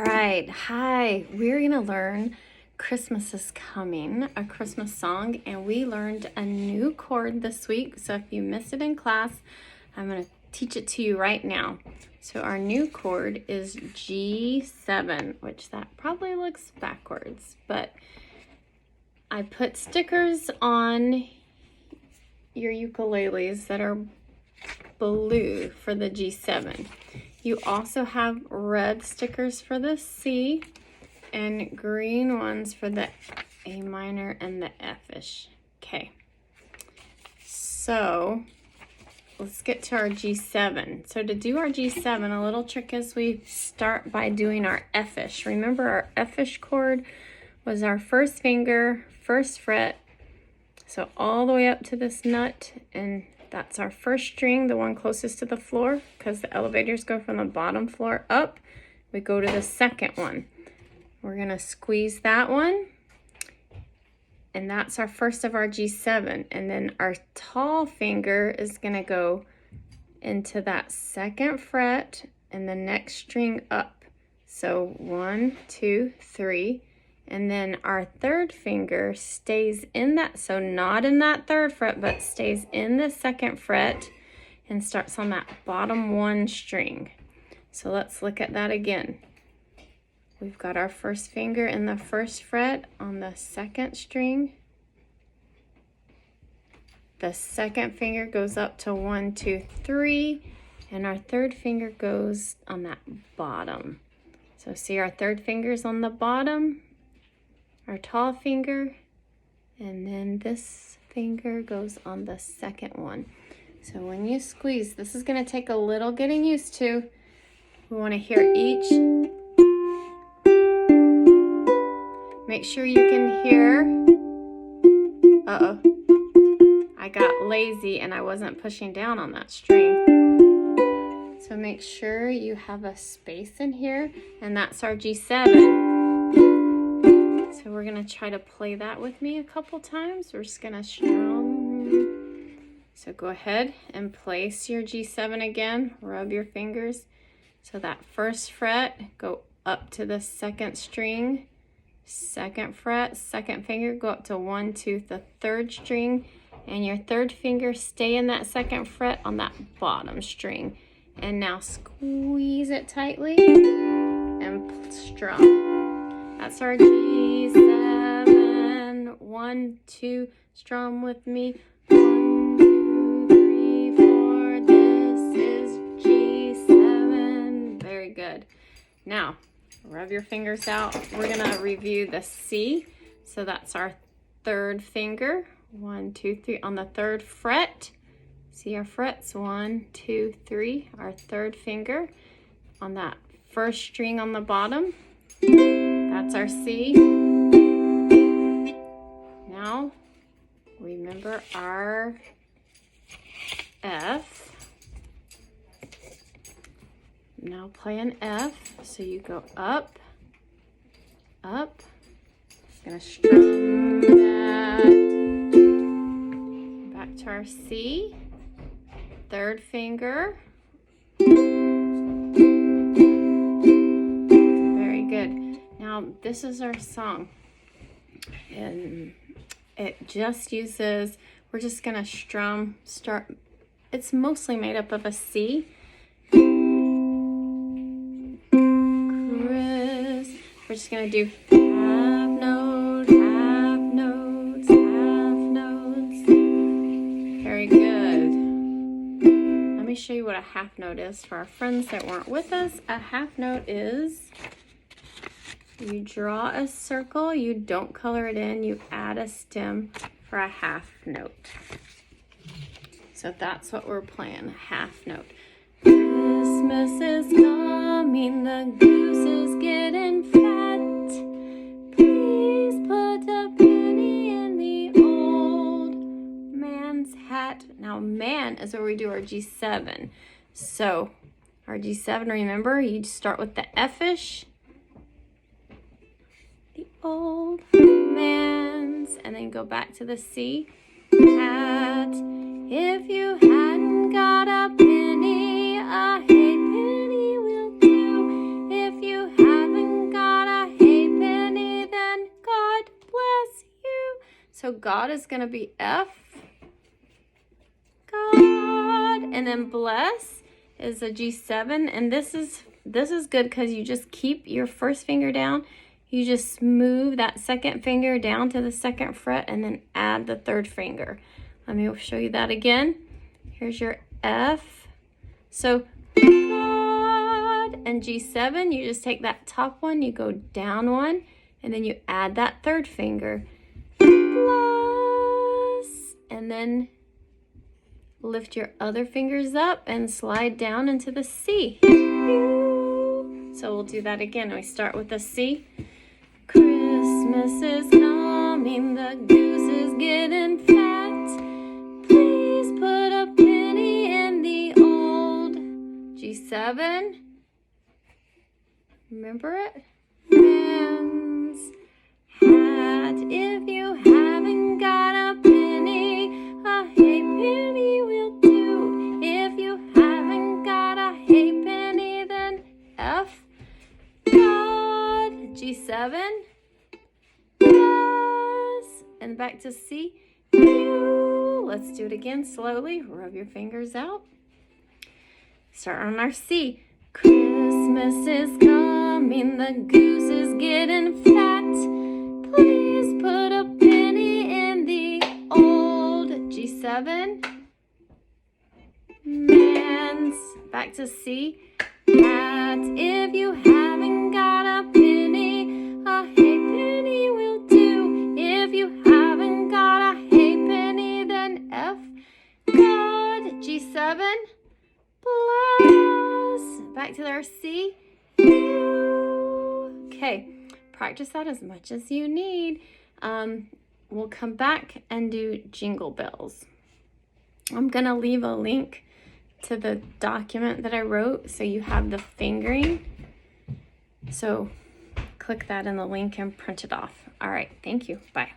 All right, hi, we're gonna learn Christmas is Coming, a Christmas song, and we learned a new chord this week. So if you missed it in class, I'm gonna teach it to you right now. So our new chord is G7, which that probably looks backwards, but I put stickers on your ukuleles that are blue for the G7. You also have red stickers for the C and green ones for the A minor and the F-ish. Okay, so let's get to our G7. So to do our G7, a little trick is we start by doing our F-ish. Remember our F-ish chord was our first finger, first fret, so all the way up to this nut, and that's our first string, the one closest to the floor, because the elevators go from the bottom floor up. We go to the second one. We're gonna squeeze that one, and that's our first of our G7. And then our tall finger is gonna go into that second fret and the next string up. So 1, 2, 3. And then our third finger stays in that, so not in that third fret, but stays in the second fret and starts on that bottom one string. So let's look at that again. We've got our first finger in the first fret on the second string. The second finger goes up to 1, 2, 3, and our third finger goes on that bottom. So see our third finger's on the bottom, our tall finger, and then this finger goes on the second one. So when you squeeze, this is going to take a little getting used to. We want to hear each. Make sure you can hear. I got lazy and I wasn't pushing down on that string. So make sure you have a space in here, and that's our G7. So we're gonna try to play that with me a couple times. We're just gonna strum. So go ahead and place your G7 again. Rub your fingers. So that first fret, go up to the second string, second fret, second finger, go up to 1, 2, the third string, and your third finger stay in that second fret on that bottom string. And now squeeze it tightly and strum. That's our G7. 1, 2, strum with me. 1, 2, 3, 4. This is G7. Very good. Now, rub your fingers out. We're gonna review the C. So that's our third finger. 1, 2, 3 on the third fret. See our frets, 1, 2, 3. Our third finger on that first string on the bottom. That's our C. Now, remember our F. Now play an F. So you go up, up. Just gonna strum that. Back to our C. Third finger. Very good. Now this is our song, and it just uses, we're just gonna strum, start, it's mostly made up of a C. Chris, we're just gonna do half note, half notes, half notes. Very good. Let me show you what a half note is for our friends that weren't with us. A half note is, you draw a circle, you don't color it in, you add a stem for a half note. So that's what we're playing, a half note. Christmas is coming, the goose is getting fat. Please put a penny in the old man's hat. Now man is where we do our G7. So our G7, remember, you start with the F-ish, old man's, and then go back to the C. Hat. If you hadn't got a penny, a halfpenny will do. If you haven't So God is going to be F. God. And then bless is a G7. And this is good because you just keep your first finger down. You just move that second finger down to the second fret and then add the third finger. Let me show you that again. Here's your F. So God and G7, you just take that top one, you go down one, and then you add that third finger. Bless. And then lift your other fingers up and slide down into the C. So we'll do that again. We start with the C. Christmas is coming, the goose is getting fat. Please put a penny in the old G7. Remember it? Man's hat. If you haven't got a penny, a halfpenny will do. If you haven't got a halfpenny, then F. God. G7. Yes. And back to C. U. Let's do it again slowly. Rub your fingers out. Start on our C. Christmas is coming, the goose is getting fat. Please put a penny in the old G7. Man's. Back to C. Hat. If you haven't got a penny, a halfpenny will do. If you haven't got a halfpenny, then F. God. G7. Bless. Back to our C. U. Okay, practice that as much as you need. We'll come back and do Jingle Bells. I'm gonna leave a link to the document that I wrote so you have the fingering. So click that in the link and print it off. All right, thank you. Bye.